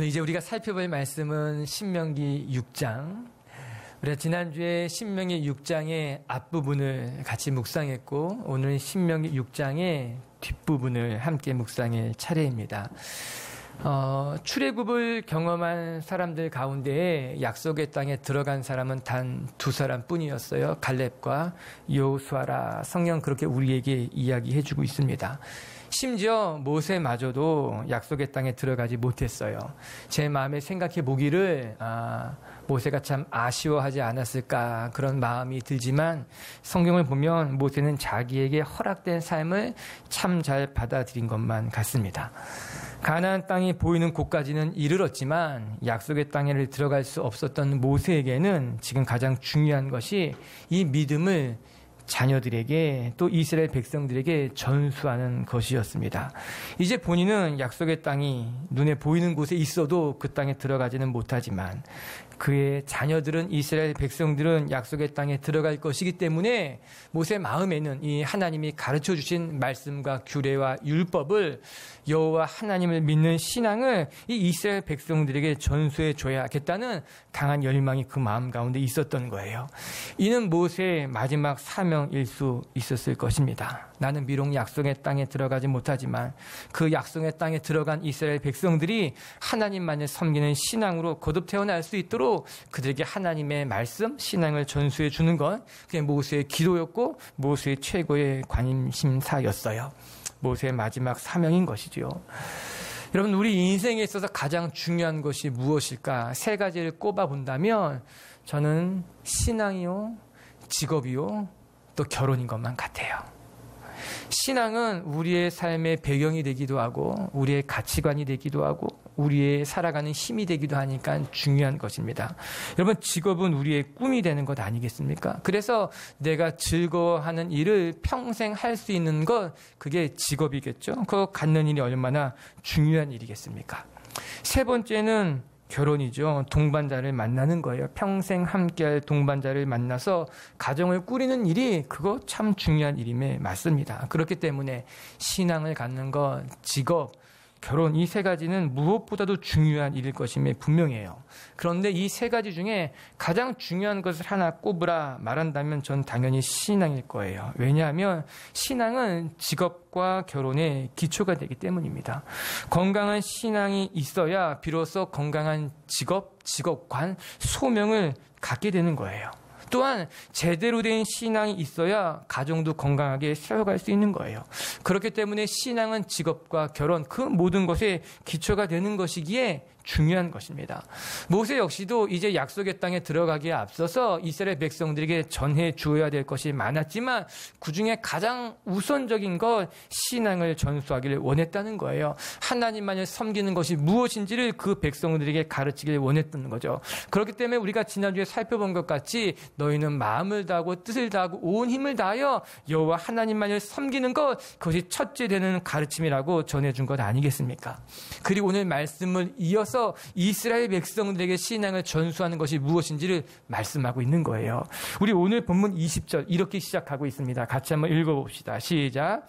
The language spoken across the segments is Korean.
오늘 이제 우리가 살펴볼 말씀은 신명기 6장. 우리가 지난주에 신명기 6장의 앞부분을 같이 묵상했고, 오늘 신명기 6장의 뒷부분을 함께 묵상할 차례입니다. 출애굽을 경험한 사람들 가운데 약속의 땅에 들어간 사람은 단 두 사람뿐이었어요. 갈렙과 여호수아라. 성경 그렇게 우리에게 이야기해주고 있습니다. 심지어 모세마저도 약속의 땅에 들어가지 못했어요. 제 마음에 생각해 보기를 모세가 참 아쉬워하지 않았을까 그런 마음이 들지만, 성경을 보면 모세는 자기에게 허락된 삶을 참 잘 받아들인 것만 같습니다. 가나안 땅이 보이는 곳까지는 이르렀지만 약속의 땅에 들어갈 수 없었던 모세에게는 지금 가장 중요한 것이 이 믿음을 자녀들에게 또 이스라엘 백성들에게 전수하는 것이었습니다. 이제 본인은 약속의 땅이 눈에 보이는 곳에 있어도 그 땅에 들어가지는 못하지만 그의 자녀들은, 이스라엘 백성들은 약속의 땅에 들어갈 것이기 때문에 모세 마음에는 이 하나님이 가르쳐 주신 말씀과 규례와 율법을, 여호와 하나님을 믿는 신앙을 이 이스라엘 백성들에게 전수해 줘야겠다는 강한 열망이 그 마음 가운데 있었던 거예요. 이는 모세의 마지막 사명일 수 있었을 것입니다. 나는 비록 약속의 땅에 들어가지 못하지만 그 약속의 땅에 들어간 이스라엘 백성들이 하나님만을 섬기는 신앙으로 거듭 태어날 수 있도록 그들에게 하나님의 말씀, 신앙을 전수해 주는 건 그게 모세의 기도였고 모세의 최고의 관심사였어요. 모세의 마지막 사명인 것이죠. 여러분, 우리 인생에 있어서 가장 중요한 것이 무엇일까? 세 가지를 꼽아본다면 저는 신앙이요, 직업이요, 또 결혼인 것만 같아요. 신앙은 우리의 삶의 배경이 되기도 하고 우리의 가치관이 되기도 하고 우리의 살아가는 힘이 되기도 하니까 중요한 것입니다. 여러분, 직업은 우리의 꿈이 되는 것 아니겠습니까? 그래서 내가 즐거워하는 일을 평생 할 수 있는 것, 그게 직업이겠죠. 그거 갖는 일이 얼마나 중요한 일이겠습니까? 세 번째는 결혼이죠. 동반자를 만나는 거예요. 평생 함께할 동반자를 만나서 가정을 꾸리는 일이, 그거 참 중요한 일임에 맞습니다. 그렇기 때문에 신앙을 갖는 것, 직업, 결혼, 이 세 가지는 무엇보다도 중요한 일일 것임에 분명해요. 그런데 이 세 가지 중에 가장 중요한 것을 하나 꼽으라 말한다면 전 당연히 신앙일 거예요. 왜냐하면 신앙은 직업과 결혼의 기초가 되기 때문입니다. 건강한 신앙이 있어야 비로소 건강한 직업, 직업관, 소명을 갖게 되는 거예요. 또한 제대로 된 신앙이 있어야 가정도 건강하게 세워갈 수 있는 거예요. 그렇기 때문에 신앙은 직업과 결혼, 그 모든 것에 기초가 되는 것이기에 중요한 것입니다. 모세 역시도 이제 약속의 땅에 들어가기에 앞서서 이스라엘 백성들에게 전해 주어야 될 것이 많았지만 그중에 가장 우선적인 것, 신앙을 전수하기를 원했다는 거예요. 하나님만을 섬기는 것이 무엇인지를 그 백성들에게 가르치길 원했던 거죠. 그렇기 때문에 우리가 지난주에 살펴본 것 같이 너희는 마음을 다하고 뜻을 다하고 온 힘을 다하여 여호와 하나님만을 섬기는 것, 그것이 첫째 되는 가르침이라고 전해준 것 아니겠습니까? 그리고 오늘 말씀을 이어서 이스라엘 백성들에게 신앙을 전수하는 것이 무엇인지를 말씀하고 있는 거예요. 우리 오늘 본문 20절 이렇게 시작하고 있습니다. 같이 한번 읽어봅시다. 시작.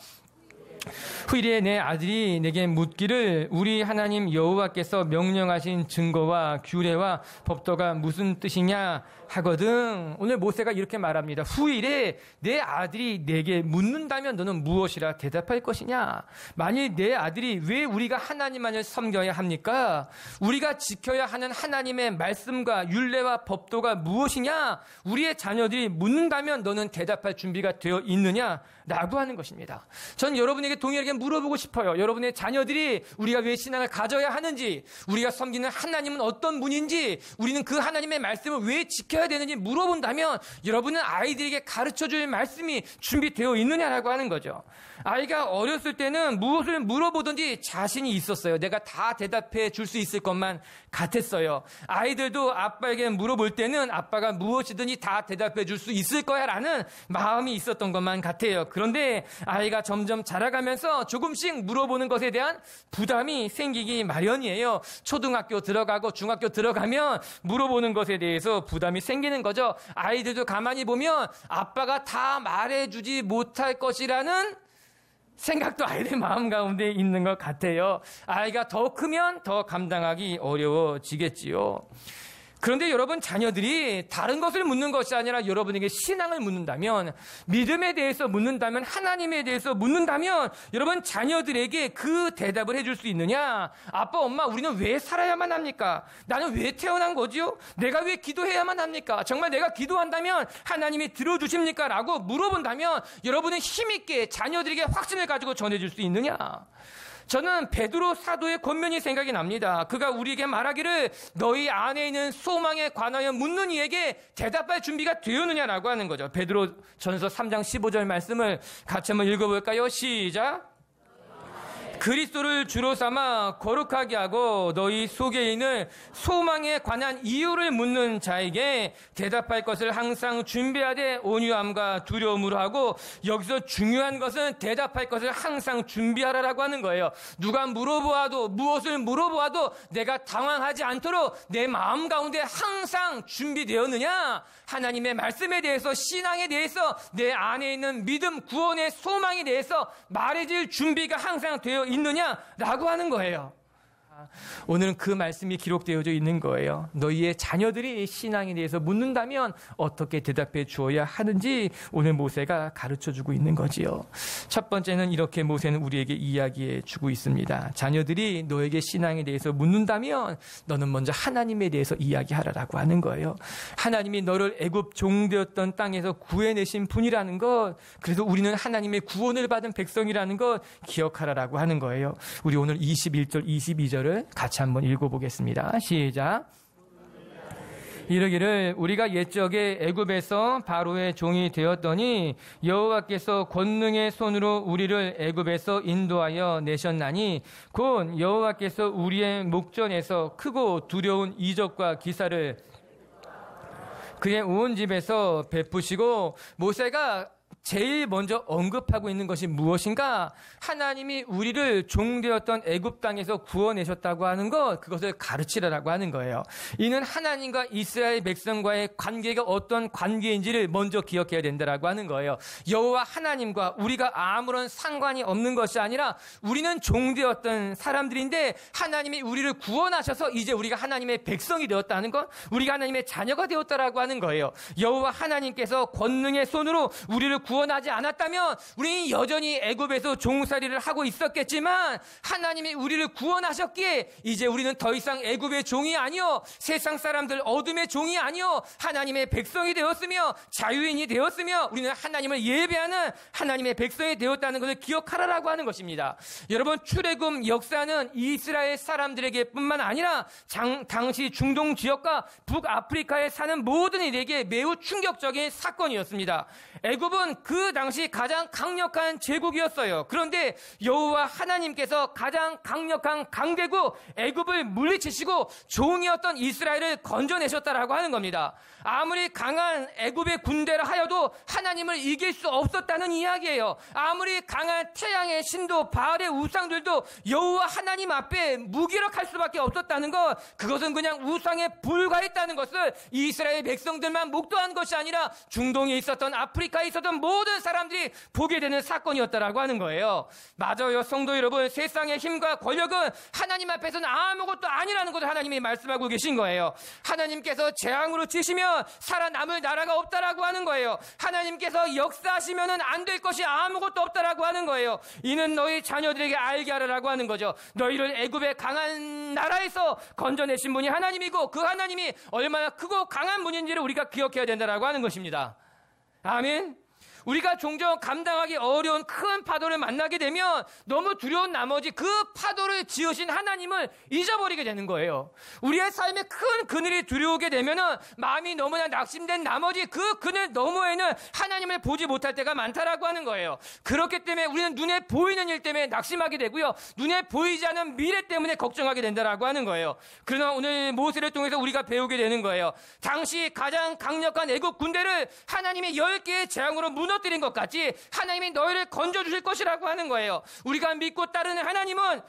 후일에 내 아들이 내게 묻기를 우리 하나님 여호와께서 명령하신 증거와 규례와 법도가 무슨 뜻이냐 하거든. 오늘 모세가 이렇게 말합니다. 후일에 내 아들이 내게 묻는다면 너는 무엇이라 대답할 것이냐? 만일 내 아들이 왜 우리가 하나님만을 섬겨야 합니까? 우리가 지켜야 하는 하나님의 말씀과 율례와 법도가 무엇이냐? 우리의 자녀들이 묻는다면 너는 대답할 준비가 되어 있느냐? 라고 하는 것입니다. 전 여러분에게 동일하게 물어보고 싶어요. 여러분의 자녀들이 우리가 왜 신앙을 가져야 하는지, 우리가 섬기는 하나님은 어떤 분인지, 우리는 그 하나님의 말씀을 왜 지켜야 되는지 물어본다면 여러분은 아이들에게 가르쳐줄 말씀이 준비되어 있느냐라고 하는 거죠. 아이가 어렸을 때는 무엇을 물어보든지 자신이 있었어요. 내가 다 대답해 줄 수 있을 것만 같았어요. 아이들도 아빠에게 물어볼 때는 아빠가 무엇이든지 다 대답해 줄 수 있을 거야 라는 마음이 있었던 것만 같아요. 그런데 아이가 점점 자라가면서 조금씩 물어보는 것에 대한 부담이 생기기 마련이에요. 초등학교 들어가고 중학교 들어가면 물어보는 것에 대해서 부담이 생기는 거죠. 아이들도 가만히 보면 아빠가 다 말해주지 못할 것이라는 생각도 아이들 마음 가운데 있는 것 같아요. 아이가 더 크면 더 감당하기 어려워지겠지요. 그런데 여러분, 자녀들이 다른 것을 묻는 것이 아니라 여러분에게 신앙을 묻는다면, 믿음에 대해서 묻는다면, 하나님에 대해서 묻는다면, 여러분 자녀들에게 그 대답을 해줄 수 있느냐? 아빠, 엄마, 우리는 왜 살아야만 합니까? 나는 왜 태어난 거지요? 내가 왜 기도해야만 합니까? 정말 내가 기도한다면 하나님이 들어주십니까? 라고 물어본다면 여러분은 힘있게 자녀들에게 확신을 가지고 전해줄 수 있느냐? 저는 베드로 사도의 권면이 생각이 납니다. 그가 우리에게 말하기를 너희 안에 있는 소망에 관하여 묻는 이에게 대답할 준비가 되었느냐라고 하는 거죠. 베드로 전서 3장 15절 말씀을 같이 한번 읽어볼까요? 시작. 그리스도를 주로 삼아 거룩하게 하고 너희 속에 있는 소망에 관한 이유를 묻는 자에게 대답할 것을 항상 준비하되 온유함과 두려움으로 하고, 여기서 중요한 것은 대답할 것을 항상 준비하라라고 하는 거예요. 누가 물어보아도, 무엇을 물어보아도 내가 당황하지 않도록 내 마음 가운데 항상 준비되었느냐? 하나님의 말씀에 대해서, 신앙에 대해서, 내 안에 있는 믿음, 구원의 소망에 대해서 말해줄 준비가 항상 되어 있느냐라고 하는 거예요. 오늘은 그 말씀이 기록되어져 있는 거예요. 너희의 자녀들이 신앙에 대해서 묻는다면 어떻게 대답해 주어야 하는지 오늘 모세가 가르쳐주고 있는 거지요. 첫 번째는 이렇게 모세는 우리에게 이야기해 주고 있습니다. 자녀들이 너에게 신앙에 대해서 묻는다면 너는 먼저 하나님에 대해서 이야기하라라고 하는 거예요. 하나님이 너를 애굽 종되었던 땅에서 구해내신 분이라는 것, 그래서 우리는 하나님의 구원을 받은 백성이라는 것 기억하라라고 하는 거예요. 우리 오늘 21절 22절을 같이 한번 읽어보겠습니다. 시작. 이르기를 우리가 옛적에 애굽에서 바로의 종이 되었더니 여호와께서 권능의 손으로 우리를 애굽에서 인도하여 내셨나니 곧 여호와께서 우리의 목전에서 크고 두려운 이적과 기사를 그의 온 집에서 베푸시고, 모세가 제일 먼저 언급하고 있는 것이 무엇인가? 하나님이 우리를 종되었던 애굽 땅에서 구원내셨다고 하는 것, 그것을 가르치라라고 하는 거예요. 이는 하나님과 이스라엘 백성과의 관계가 어떤 관계인지를 먼저 기억해야 된다라고 하는 거예요. 여호와 하나님과 우리가 아무런 상관이 없는 것이 아니라 우리는 종되었던 사람들인데 하나님이 우리를 구원하셔서 이제 우리가 하나님의 백성이 되었다는 것, 우리가 하나님의 자녀가 되었다라고 하는 거예요. 여호와 하나님께서 권능의 손으로 우리를 구원하지 않았다면 우리는 여전히 애굽에서 종살이를 하고 있었겠지만, 하나님이 우리를 구원하셨기에 이제 우리는 더 이상 애굽의 종이 아니요, 세상 사람들 어둠의 종이 아니요, 하나님의 백성이 되었으며 자유인이 되었으며 우리는 하나님을 예배하는 하나님의 백성이 되었다는 것을 기억하라라고 하는 것입니다. 여러분, 출애굽 역사는 이스라엘 사람들에게 뿐만 아니라 당시 중동 지역과 북아프리카에 사는 모든 이들에게 매우 충격적인 사건이었습니다. 애굽은 그 당시 가장 강력한 제국이었어요. 그런데 여호와 하나님께서 가장 강력한 강대국 애굽을 물리치시고 종이었던 이스라엘을 건져내셨다라고 하는 겁니다. 아무리 강한 애굽의 군대라 하여도 하나님을 이길 수 없었다는 이야기예요. 아무리 강한 태양의 신도 바알의 우상들도 여호와 하나님 앞에 무기력할 수밖에 없었다는 것, 그것은 그냥 우상에 불과했다는 것을 이스라엘 백성들만 목도한 것이 아니라 중동에 있었던, 아프리카에 있었던 모든 사람들이 보게 되는 사건이었다라고 하는 거예요. 맞아요, 성도 여러분. 세상의 힘과 권력은 하나님 앞에서는 아무것도 아니라는 것을 하나님이 말씀하고 계신 거예요. 하나님께서 재앙으로 치시면 살아남을 나라가 없다라고 하는 거예요. 하나님께서 역사하시면 안 될 것이 아무것도 없다라고 하는 거예요. 이는 너희 자녀들에게 알게 하라라고 하는 거죠. 너희를 애굽의 강한 나라에서 건져내신 분이 하나님이고, 그 하나님이 얼마나 크고 강한 분인지를 우리가 기억해야 된다라고 하는 것입니다. 아멘. 우리가 종종 감당하기 어려운 큰 파도를 만나게 되면 너무 두려운 나머지 그 파도를 지으신 하나님을 잊어버리게 되는 거예요. 우리의 삶에 큰 그늘이 들어오게 되면은 마음이 너무나 낙심된 나머지 그 그늘 너머에는 하나님을 보지 못할 때가 많다라고 하는 거예요. 그렇기 때문에 우리는 눈에 보이는 일 때문에 낙심하게 되고요, 눈에 보이지 않은 미래 때문에 걱정하게 된다라고 하는 거예요. 그러나 오늘 모세를 통해서 우리가 배우게 되는 거예요. 당시 가장 강력한 애굽 군대를 하나님이 10개의 재앙으로 무너뜨린 것 같이 하나님이 너희를 건져주실 것이라고 하는 거예요. 우리가 믿고 따르는 하나님은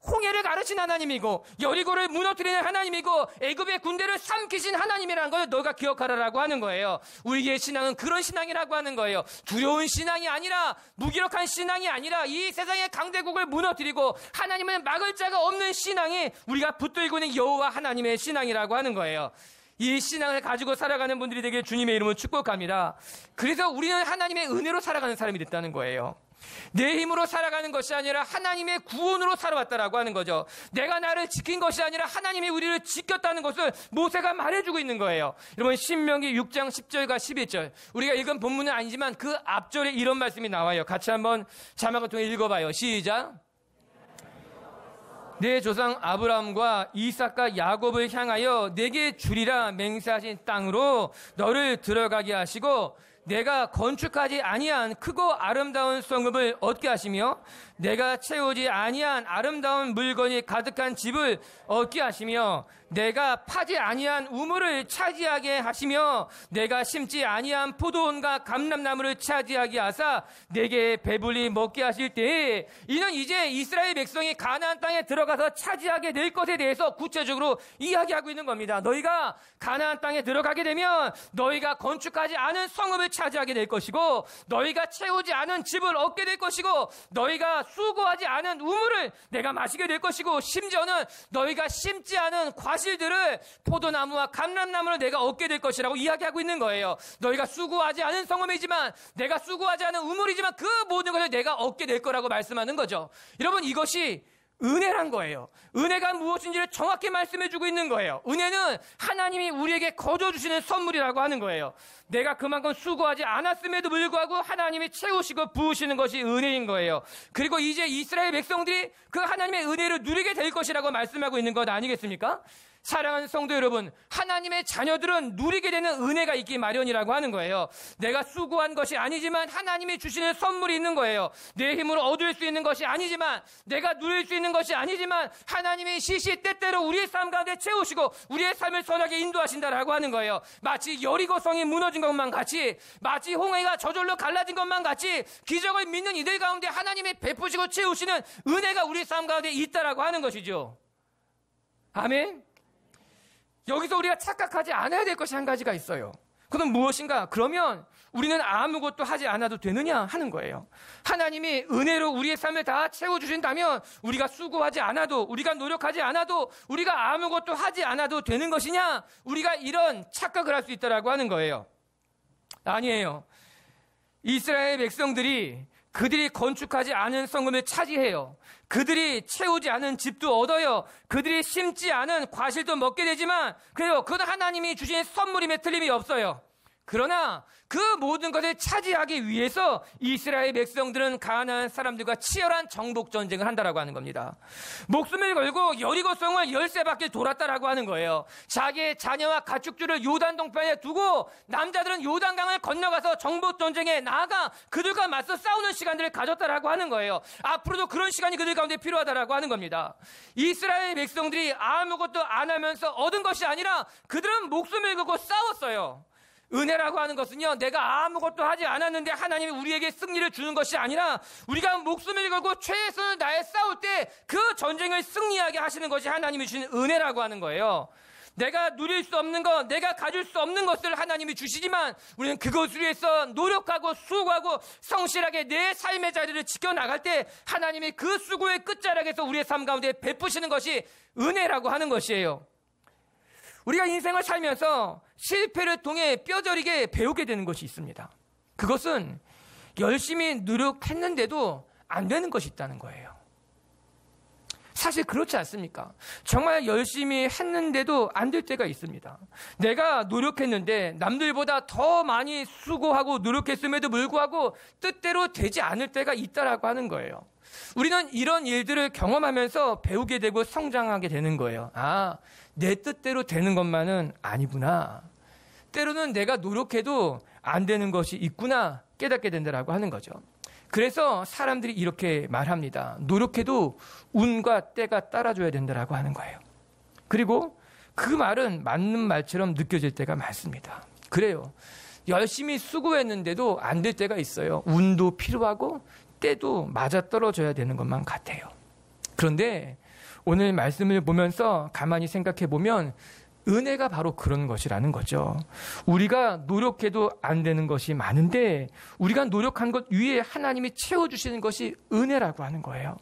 홍해를 가르친 하나님이고 여리고를 무너뜨리는 하나님이고 애굽의 군대를 삼키신 하나님이라는 걸 너희가 기억하라라고 하는 거예요. 우리의 신앙은 그런 신앙이라고 하는 거예요. 두려운 신앙이 아니라, 무기력한 신앙이 아니라, 이 세상의 강대국을 무너뜨리고 하나님을 막을 자가 없는 신앙이 우리가 붙들고 있는 여호와 하나님의 신앙이라고 하는 거예요. 이 신앙을 가지고 살아가는 분들이 되길 주님의 이름으로 축복합니다. 그래서 우리는 하나님의 은혜로 살아가는 사람이 됐다는 거예요. 내 힘으로 살아가는 것이 아니라 하나님의 구원으로 살아왔다라고 하는 거죠. 내가 나를 지킨 것이 아니라 하나님이 우리를 지켰다는 것을 모세가 말해주고 있는 거예요. 여러분, 신명기 6장 10절과 11절, 우리가 읽은 본문은 아니지만 그 앞절에 이런 말씀이 나와요. 같이 한번 자막을 통해 읽어봐요. 시작. 내 조상 아브라함과 이삭과 야곱을 향하여 내게 주리라 맹세하신 땅으로 너를 들어가게 하시고, 내가 건축하지 아니한 크고 아름다운 성읍을 얻게 하시며, 내가 채우지 아니한 아름다운 물건이 가득한 집을 얻게 하시며, 내가 파지 아니한 우물을 차지하게 하시며, 내가 심지 아니한 포도원과 감람나무를 차지하게 하사 내게 배불리 먹게 하실 때에, 이는 이제 이스라엘 백성이 가나안 땅에 들어가서 차지하게 될 것에 대해서 구체적으로 이야기하고 있는 겁니다. 너희가 가나안 땅에 들어가게 되면 너희가 건축하지 않은 성읍을 차지하게 될 것이고, 너희가 채우지 않은 집을 얻게 될 것이고, 너희가 수고하지 않은 우물을 내가 마시게 될 것이고, 심지어는 너희가 심지 않은 과실들을, 포도나무와 감람나무를 내가 얻게 될 것이라고 이야기하고 있는 거예요. 너희가 수고하지 않은 성읍이지만, 내가 수고하지 않은 우물이지만 그 모든 것을 내가 얻게 될 거라고 말씀하는 거죠. 여러분, 이것이 은혜란 거예요. 은혜가 무엇인지를 정확히 말씀해주고 있는 거예요. 은혜는 하나님이 우리에게 거저주시는 선물이라고 하는 거예요. 내가 그만큼 수고하지 않았음에도 불구하고 하나님이 채우시고 부으시는 것이 은혜인 거예요. 그리고 이제 이스라엘 백성들이 그 하나님의 은혜를 누리게 될 것이라고 말씀하고 있는 것 아니겠습니까? 사랑하는 성도 여러분, 하나님의 자녀들은 누리게 되는 은혜가 있기 마련이라고 하는 거예요. 내가 수고한 것이 아니지만 하나님이 주시는 선물이 있는 거예요. 내 힘으로 얻을 수 있는 것이 아니지만, 내가 누릴 수 있는 것이 아니지만, 하나님이 시시때때로 우리의 삶 가운데 채우시고 우리의 삶을 선하게 인도하신다라고 하는 거예요. 마치 여리고성이 무너진 것만 같이, 마치 홍해가 저절로 갈라진 것만 같이, 기적을 믿는 이들 가운데 하나님이 베푸시고 채우시는 은혜가 우리 삶 가운데 있다라고 하는 것이죠. 아멘. 여기서 우리가 착각하지 않아야 될 것이 한 가지가 있어요. 그건 무엇인가? 그러면 우리는 아무것도 하지 않아도 되느냐 하는 거예요. 하나님이 은혜로 우리의 삶을 다 채워주신다면 우리가 수고하지 않아도, 우리가 노력하지 않아도, 우리가 아무것도 하지 않아도 되는 것이냐? 우리가 이런 착각을 할 수 있다라고 하는 거예요. 아니에요. 이스라엘 백성들이 그들이 건축하지 않은 성읍을 차지해요. 그들이 채우지 않은 집도 얻어요. 그들이 심지 않은 과실도 먹게 되지만, 그래요, 그건 하나님이 주신 선물임에 틀림이 없어요. 그러나 그 모든 것을 차지하기 위해서 이스라엘 백성들은 가나안 사람들과 치열한 정복 전쟁을 한다라고 하는 겁니다. 목숨을 걸고 여리고성을 13바퀴 돌았다라고 하는 거예요. 자기의 자녀와 가축들을 요단 동편에 두고 남자들은 요단강을 건너가서 정복 전쟁에 나아가 그들과 맞서 싸우는 시간들을 가졌다라고 하는 거예요. 앞으로도 그런 시간이 그들 가운데 필요하다라고 하는 겁니다. 이스라엘 백성들이 아무것도 안 하면서 얻은 것이 아니라 그들은 목숨을 걸고 싸웠어요. 은혜라고 하는 것은요, 내가 아무것도 하지 않았는데 하나님이 우리에게 승리를 주는 것이 아니라, 우리가 목숨을 걸고 최선을 다해 싸울 때 그 전쟁을 승리하게 하시는 것이 하나님이 주신 은혜라고 하는 거예요. 내가 누릴 수 없는 것, 내가 가질 수 없는 것을 하나님이 주시지만, 우리는 그것을 위해서 노력하고 수고하고 성실하게 내 삶의 자리를 지켜나갈 때 하나님이 그 수고의 끝자락에서 우리의 삶 가운데 베푸시는 것이 은혜라고 하는 것이에요. 우리가 인생을 살면서 실패를 통해 뼈저리게 배우게 되는 것이 있습니다. 그것은 열심히 노력했는데도 안 되는 것이 있다는 거예요. 사실 그렇지 않습니까? 정말 열심히 했는데도 안 될 때가 있습니다. 내가 노력했는데 남들보다 더 많이 수고하고 노력했음에도 불구하고 뜻대로 되지 않을 때가 있다라고 하는 거예요. 우리는 이런 일들을 경험하면서 배우게 되고 성장하게 되는 거예요. 아, 내 뜻대로 되는 것만은 아니구나. 때로는 내가 노력해도 안 되는 것이 있구나 깨닫게 된다라고 하는 거죠. 그래서 사람들이 이렇게 말합니다. 노력해도 운과 때가 따라줘야 된다라고 하는 거예요. 그리고 그 말은 맞는 말처럼 느껴질 때가 많습니다. 그래요. 열심히 수고했는데도 안 될 때가 있어요. 운도 필요하고 때도 맞아떨어져야 되는 것만 같아요. 그런데 오늘 말씀을 보면서 가만히 생각해 보면 은혜가 바로 그런 것이라는 거죠. 우리가 노력해도 안 되는 것이 많은데 우리가 노력한 것 위에 하나님이 채워주시는 것이 은혜라고 하는 거예요.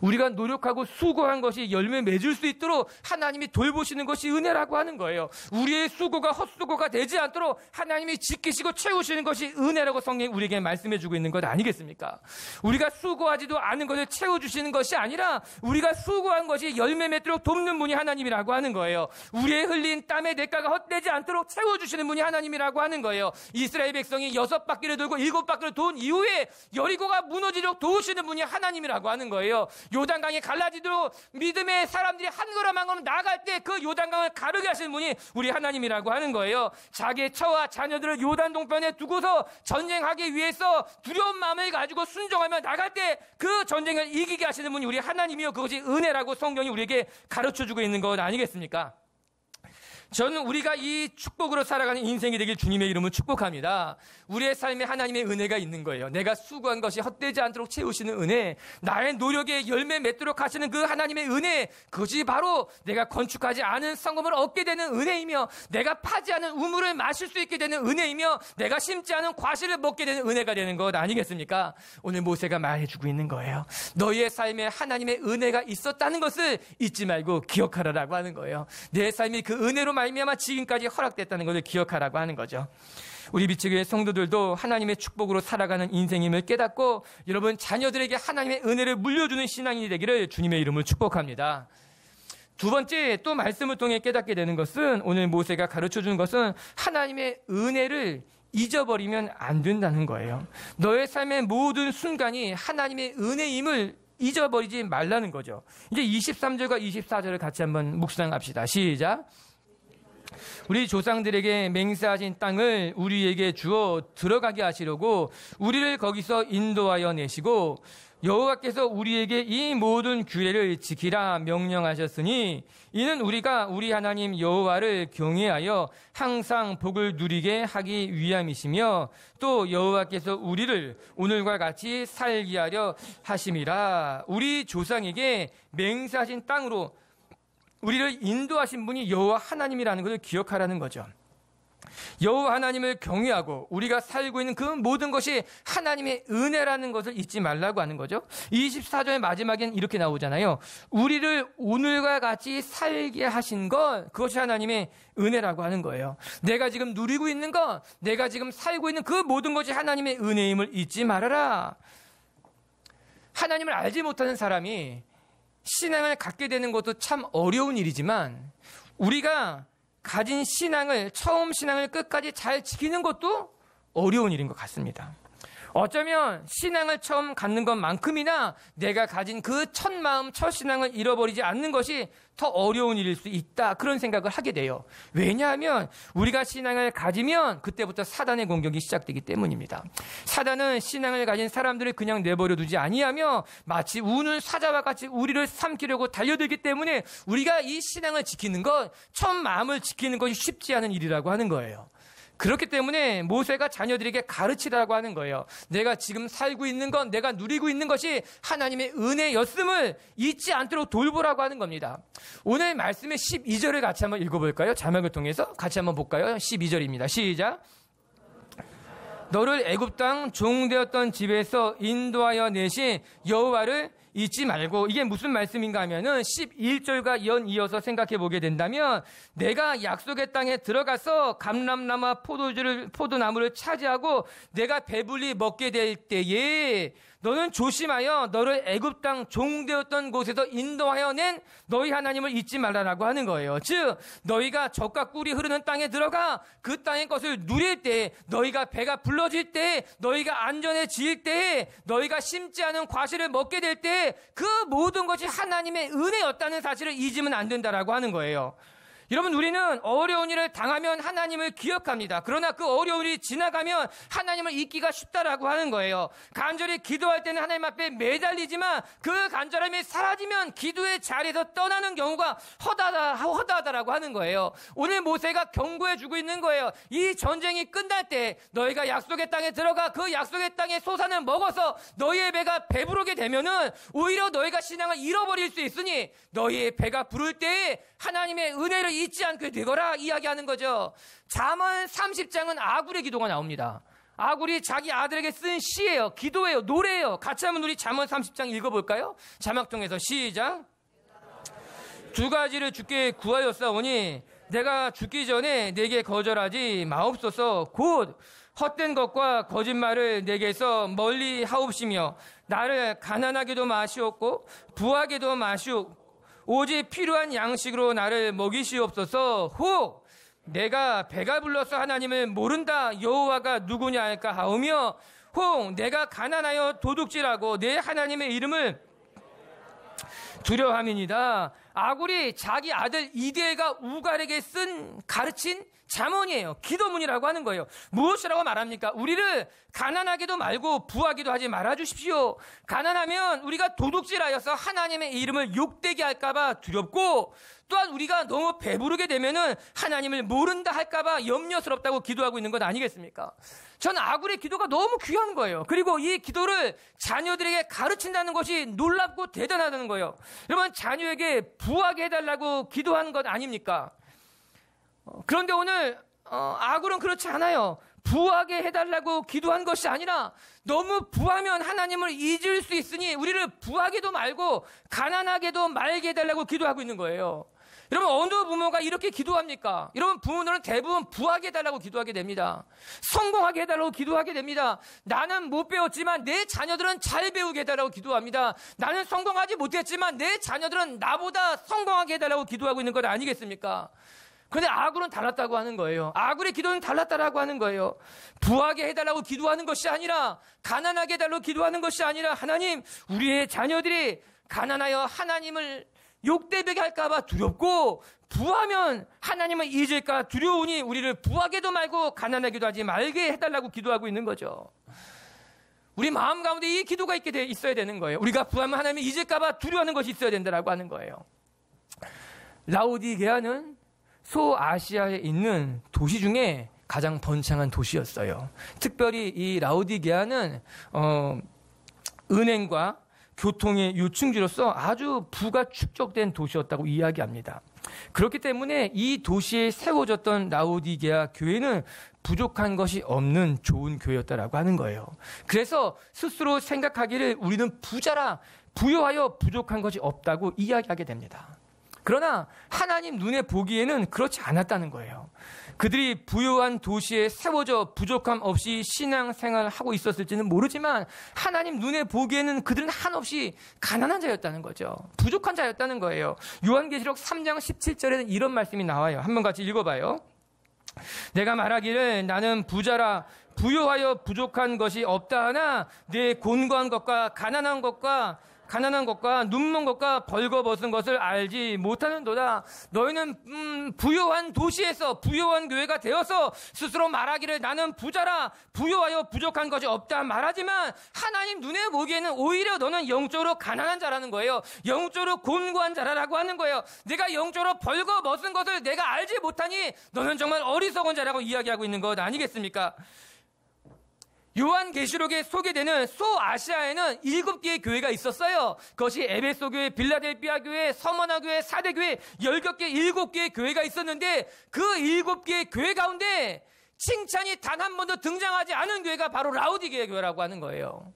우리가 노력하고 수고한 것이 열매 맺을 수 있도록 하나님이 돌보시는 것이 은혜라고 하는 거예요. 우리의 수고가 헛수고가 되지 않도록 하나님이 지키시고 채우시는 것이 은혜라고 성경이 우리에게 말씀해 주고 있는 것 아니겠습니까? 우리가 수고하지도 않은 것을 채워주시는 것이 아니라 우리가 수고한 것이 열매 맺도록 돕는 분이 하나님이라고 하는 거예요. 우리의 흘린 땀의 대가가 헛되지 않도록 채워주시는 분이 하나님이라고 하는 거예요. 이스라엘 백성이 6바퀴를 돌고 7바퀴를 돈 이후에 여리고가 무너지도록 도우시는 분이 하나님이라고 하는 거예요. 요단강이 갈라지도록 믿음의 사람들이 한 걸음 한 걸음 나아갈 때 그 요단강을 가르게 하시는 분이 우리 하나님이라고 하는 거예요. 자기의 처와 자녀들을 요단 동편에 두고서 전쟁하기 위해서 두려운 마음을 가지고 순종하며 나갈 때 그 전쟁을 이기게 하시는 분이 우리 하나님이요, 그것이 은혜라고 성경이 우리에게 가르쳐주고 있는 것 아니겠습니까? 저는 우리가 이 축복으로 살아가는 인생이 되길 주님의 이름으로 축복합니다. 우리의 삶에 하나님의 은혜가 있는 거예요. 내가 수고한 것이 헛되지 않도록 채우시는 은혜, 나의 노력에 열매 맺도록 하시는 그 하나님의 은혜, 그것이 바로 내가 건축하지 않은 성읍을 얻게 되는 은혜이며, 내가 파지 않은 우물을 마실 수 있게 되는 은혜이며, 내가 심지 않은 과실을 먹게 되는 은혜가 되는 것 아니겠습니까? 오늘 모세가 말해주고 있는 거예요. 너희의 삶에 하나님의 은혜가 있었다는 것을 잊지 말고 기억하라라고 하는 거예요. 내 삶이 그 은혜로 말미암아 지금까지 허락됐다는 것을 기억하라고 하는 거죠. 우리 미치교회 성도들도 하나님의 축복으로 살아가는 인생임을 깨닫고 여러분 자녀들에게 하나님의 은혜를 물려주는 신앙이 되기를 주님의 이름으로 축복합니다. 두 번째, 또 말씀을 통해 깨닫게 되는 것은, 오늘 모세가 가르쳐주는 것은 하나님의 은혜를 잊어버리면 안 된다는 거예요. 너의 삶의 모든 순간이 하나님의 은혜임을 잊어버리지 말라는 거죠. 이제 23절과 24절을 같이 한번 묵상합시다. 시작. 우리 조상들에게 맹세하신 땅을 우리에게 주어 들어가게 하시려고 우리를 거기서 인도하여 내시고 여호와께서 우리에게 이 모든 규례를 지키라 명령하셨으니 이는 우리가 우리 하나님 여호와를 경외하여 항상 복을 누리게 하기 위함이시며 또 여호와께서 우리를 오늘과 같이 살게 하려 하심이라. 우리 조상에게 맹세하신 땅으로 우리를 인도하신 분이 여호와 하나님이라는 것을 기억하라는 거죠. 여호와 하나님을 경외하고 우리가 살고 있는 그 모든 것이 하나님의 은혜라는 것을 잊지 말라고 하는 거죠. 24절 마지막엔 이렇게 나오잖아요. 우리를 오늘과 같이 살게 하신 것, 그것이 하나님의 은혜라고 하는 거예요. 내가 지금 누리고 있는 것, 내가 지금 살고 있는 그 모든 것이 하나님의 은혜임을 잊지 말아라. 하나님을 알지 못하는 사람이 신앙을 갖게 되는 것도 참 어려운 일이지만 우리가 가진 신앙을, 처음 신앙을 끝까지 잘 지키는 것도 어려운 일인 것 같습니다. 어쩌면 신앙을 처음 갖는 것만큼이나 내가 가진 그 첫 마음, 첫 신앙을 잃어버리지 않는 것이 더 어려운 일일 수 있다, 그런 생각을 하게 돼요. 왜냐하면 우리가 신앙을 가지면 그때부터 사단의 공격이 시작되기 때문입니다. 사단은 신앙을 가진 사람들을 그냥 내버려 두지 아니하며 마치 우는 사자와 같이 우리를 삼키려고 달려들기 때문에 우리가 이 신앙을 지키는 것, 첫 마음을 지키는 것이 쉽지 않은 일이라고 하는 거예요. 그렇기 때문에 모세가 자녀들에게 가르치라고 하는 거예요. 내가 지금 살고 있는 건, 내가 누리고 있는 것이 하나님의 은혜였음을 잊지 않도록 돌보라고 하는 겁니다. 오늘 말씀의 12절을 같이 한번 읽어볼까요? 자막을 통해서 같이 한번 볼까요? 12절입니다. 시작. 너를 애굽 땅 종되었던 집에서 인도하여 내신 여호와를 잊지 말고, 이게 무슨 말씀인가 하면은 11절과 연이어서 생각해 보게 된다면, 내가 약속의 땅에 들어가서 감람나무와 포도나무를 차지하고 내가 배불리 먹게 될 때에 너는 조심하여 너를 애굽 땅 종되었던 곳에서 인도하여 낸 너희 하나님을 잊지 말라라고 하는 거예요. 즉 너희가 젖과 꿀이 흐르는 땅에 들어가 그 땅의 것을 누릴 때, 너희가 배가 불러질 때, 너희가 안전해질 때, 너희가 심지 않은 과실을 먹게 될 때 그 모든 것이 하나님의 은혜였다는 사실을 잊으면 안 된다라고 하는 거예요. 여러분, 우리는 어려운 일을 당하면 하나님을 기억합니다. 그러나 그 어려운 일이 지나가면 하나님을 잊기가 쉽다라고 하는 거예요. 간절히 기도할 때는 하나님 앞에 매달리지만 그 간절함이 사라지면 기도의 자리에서 떠나는 경우가 허다하다라고 하는 거예요. 오늘 모세가 경고해 주고 있는 거예요. 이 전쟁이 끝날 때 너희가 약속의 땅에 들어가 그 약속의 땅의 소산을 먹어서 너희의 배가 배부르게 되면은 오히려 너희가 신앙을 잃어버릴 수 있으니 너희의 배가 부를 때에 하나님의 은혜를 잊지 않게 되거라 이야기하는 거죠. 잠언 30장은 아굴의 기도가 나옵니다. 아굴이 자기 아들에게 쓴 시예요. 기도예요. 노래예요. 같이 한번 우리 잠언 30장 읽어볼까요? 자막통에서 시작. 두 가지를 주께 구하였사오니 내가 죽기 전에 내게 거절하지 마옵소서. 곧 헛된 것과 거짓말을 내게서 멀리 하옵시며 나를 가난하게도 마시옵고 부하게도 마시옵고 오직 필요한 양식으로 나를 먹이시옵소서. 혹 내가 배가 불러서 하나님을 모른다 여호와가 누구냐 할까 하오며 혹 내가 가난하여 도둑질하고 내 하나님의 이름을 두려워함이니이다. 아굴이 자기 아들 이디엘과 우갈에게 가르친 잠언이에요. 기도문이라고 하는 거예요. 무엇이라고 말합니까? 우리를 가난하게도 말고 부하기도 하지 말아주십시오. 가난하면 우리가 도둑질하여서 하나님의 이름을 욕되게 할까봐 두렵고 또한 우리가 너무 배부르게 되면은 하나님을 모른다 할까봐 염려스럽다고 기도하고 있는 것 아니겠습니까? 전 아굴의 기도가 너무 귀한 거예요. 그리고 이 기도를 자녀들에게 가르친다는 것이 놀랍고 대단하다는 거예요. 여러분, 자녀에게 부하게 해달라고 기도하는 것 아닙니까? 그런데 오늘 아굴은 그렇지 않아요. 부하게 해달라고 기도한 것이 아니라 너무 부하면 하나님을 잊을 수 있으니 우리를 부하게도 말고 가난하게도 말게 해달라고 기도하고 있는 거예요. 여러분, 어느 부모가 이렇게 기도합니까? 여러분, 부모들은 대부분 부하게 해달라고 기도하게 됩니다. 성공하게 해달라고 기도하게 됩니다. 나는 못 배웠지만 내 자녀들은 잘 배우게 해달라고 기도합니다. 나는 성공하지 못했지만 내 자녀들은 나보다 성공하게 해달라고 기도하고 있는 것 아니겠습니까? 그런데 아굴은 달랐다고 하는 거예요. 아굴의 기도는 달랐다라고 하는 거예요. 부하게 해달라고 기도하는 것이 아니라 가난하게 해달라고 기도하는 것이 아니라 하나님, 우리의 자녀들이 가난하여 하나님을 욕되게 할까봐 두렵고 부하면 하나님을 잊을까 두려우니 우리를 부하게도 말고 가난하게도 하지 말게 해달라고 기도하고 있는 거죠. 우리 마음 가운데 이 기도가 있어야 되는 거예요. 우리가 부하면 하나님을 잊을까봐 두려워하는 것이 있어야 된다라고 하는 거예요. 라오디게아는 소아시아에 있는 도시 중에 가장 번창한 도시였어요. 특별히 이 라오디게아는 은행과 교통의 요충지로서 아주 부가 축적된 도시였다고 이야기합니다. 그렇기 때문에 이 도시에 세워졌던 라오디게아 교회는 부족한 것이 없는 좋은 교회였다라고 하는 거예요. 그래서 스스로 생각하기를 우리는 부자라 부요하여 부족한 것이 없다고 이야기하게 됩니다. 그러나 하나님 눈에 보기에는 그렇지 않았다는 거예요. 그들이 부유한 도시에 세워져 부족함 없이 신앙생활을 하고 있었을지는 모르지만 하나님 눈에 보기에는 그들은 한없이 가난한 자였다는 거죠. 부족한 자였다는 거예요. 요한계시록 3장 17절에는 이런 말씀이 나와요. 한번 같이 읽어봐요. 내가 말하기를 나는 부자라 부유하여 부족한 것이 없다 하나 내 곤고한 것과 가난한 것과 눈먼 것과 벌거벗은 것을 알지 못하는도다. 너희는 부유한 도시에서 부유한 교회가 되어서 스스로 말하기를 나는 부자라 부유하여 부족한 것이 없다 말하지만 하나님 눈에 보기에는 오히려 너는 영적으로 가난한 자라는 거예요. 영적으로 곤고한 자라라고 하는 거예요. 내가 영적으로 벌거벗은 것을 내가 알지 못하니 너는 정말 어리석은 자라고 이야기하고 있는 것 아니겠습니까? 요한계시록에 소개되는 소아시아에는 7개의 교회가 있었어요. 그것이 에베소 교회, 빌라델피아 교회, 서머나 교회, 사대 교회, 10개, 7개의 교회가 있었는데 그 7개의 교회 가운데 칭찬이 단 한 번도 등장하지 않은 교회가 바로 라오디게아 교회라고 하는 거예요.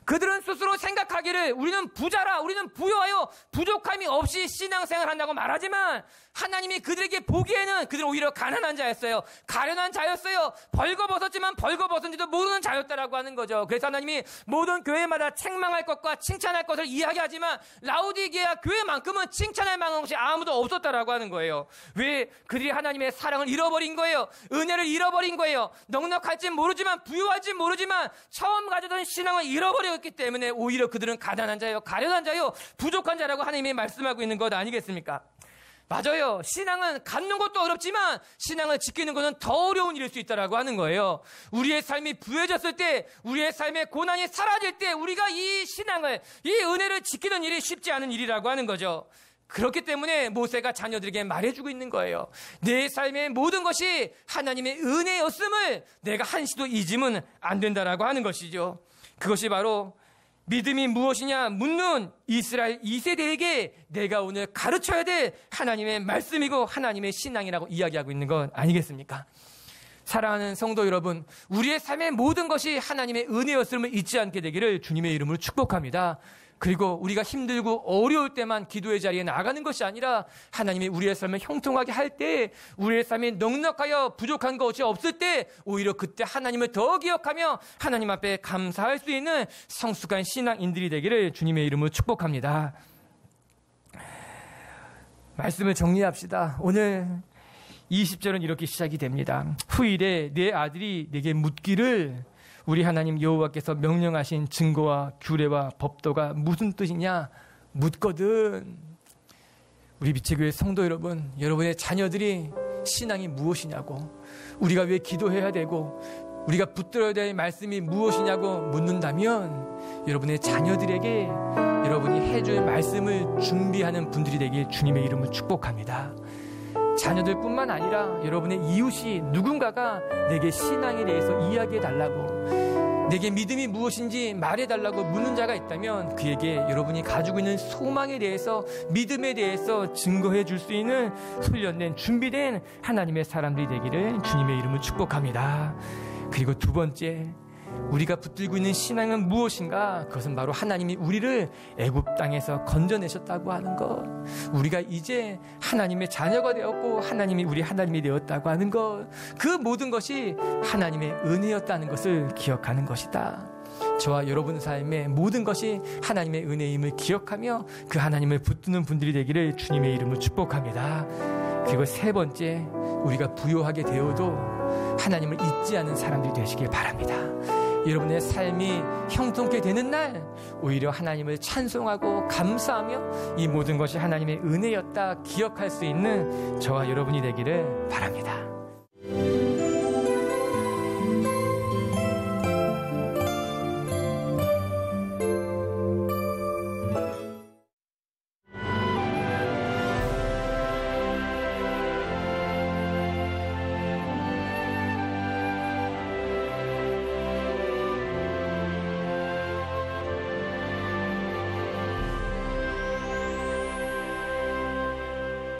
그들은 스스로 생각하기를 우리는 부자라 우리는 부유하여 부족함이 없이 신앙생활을 한다고 말하지만 하나님이 그들에게 보기에는 그들은 오히려 가난한 자였어요. 가련한 자였어요. 벌거벗었지만 벌거벗은지도 모르는 자였다라고 하는 거죠. 그래서 하나님이 모든 교회마다 책망할 것과 칭찬할 것을 이야기하지만 라오디게아 교회만큼은 칭찬할 만한 것이 아무도 없었다라고 하는 거예요. 왜? 그들이 하나님의 사랑을 잃어버린 거예요. 은혜를 잃어버린 거예요. 넉넉할지 모르지만 부유할지 모르지만 처음 가졌던 신앙을 잃어버렸기 때문에 오히려 그들은 가난한 자요, 가련한 자요, 부족한 자라고 하나님이 말씀하고 있는 것 아니겠습니까? 맞아요. 신앙은 갖는 것도 어렵지만 신앙을 지키는 것은 더 어려운 일일 수 있다라고 하는 거예요. 우리의 삶이 부해졌을 때, 우리의 삶의 고난이 사라질 때 우리가 이 신앙을, 이 은혜를 지키는 일이 쉽지 않은 일이라고 하는 거죠. 그렇기 때문에 모세가 자녀들에게 말해주고 있는 거예요. 내 삶의 모든 것이 하나님의 은혜였음을 내가 한시도 잊으면 안 된다라고 하는 것이죠. 그것이 바로 믿음이 무엇이냐 묻는 이스라엘 2세대에게 내가 오늘 가르쳐야 될 하나님의 말씀이고 하나님의 신앙이라고 이야기하고 있는 건 아니겠습니까? 사랑하는 성도 여러분, 우리의 삶의 모든 것이 하나님의 은혜였음을 잊지 않게 되기를 주님의 이름으로 축복합니다. 그리고 우리가 힘들고 어려울 때만 기도의 자리에 나가는 것이 아니라 하나님이 우리의 삶을 형통하게 할 때, 우리의 삶이 넉넉하여 부족한 것이 없을 때 오히려 그때 하나님을 더 기억하며 하나님 앞에 감사할 수 있는 성숙한 신앙인들이 되기를 주님의 이름으로 축복합니다. 말씀을 정리합시다. 오늘 20절은 이렇게 시작이 됩니다. 후일에 내 아들이 내게 묻기를 우리 하나님 여호와께서 명령하신 증거와 규례와 법도가 무슨 뜻이냐 묻거든. 우리 빛의 교회 성도 여러분, 여러분의 자녀들이 신앙이 무엇이냐고, 우리가 왜 기도해야 되고 우리가 붙들어야 될 말씀이 무엇이냐고 묻는다면 여러분의 자녀들에게 여러분이 해줄 말씀을 준비하는 분들이 되길 주님의 이름으로 축복합니다. 자녀들뿐만 아니라 여러분의 이웃이 누군가가 내게 신앙에 대해서 이야기해달라고, 내게 믿음이 무엇인지 말해달라고 묻는 자가 있다면 그에게 여러분이 가지고 있는 소망에 대해서, 믿음에 대해서 증거해 줄 수 있는 훈련된 준비된 하나님의 사람들이 되기를 주님의 이름으로 축복합니다. 그리고 두 번째, 우리가 붙들고 있는 신앙은 무엇인가? 그것은 바로 하나님이 우리를 애굽 땅에서 건져내셨다고 하는 것, 우리가 이제 하나님의 자녀가 되었고 하나님이 우리 하나님이 되었다고 하는 것, 그 모든 것이 하나님의 은혜였다는 것을 기억하는 것이다. 저와 여러분 삶의 모든 것이 하나님의 은혜임을 기억하며 그 하나님을 붙드는 분들이 되기를 주님의 이름으로 축복합니다. 그리고 세 번째, 우리가 부요하게 되어도 하나님을 잊지 않은 사람들이 되시길 바랍니다. 여러분의 삶이 형통케 되는 날 오히려 하나님을 찬송하고 감사하며 이 모든 것이 하나님의 은혜였다 기억할 수 있는 저와 여러분이 되기를 바랍니다.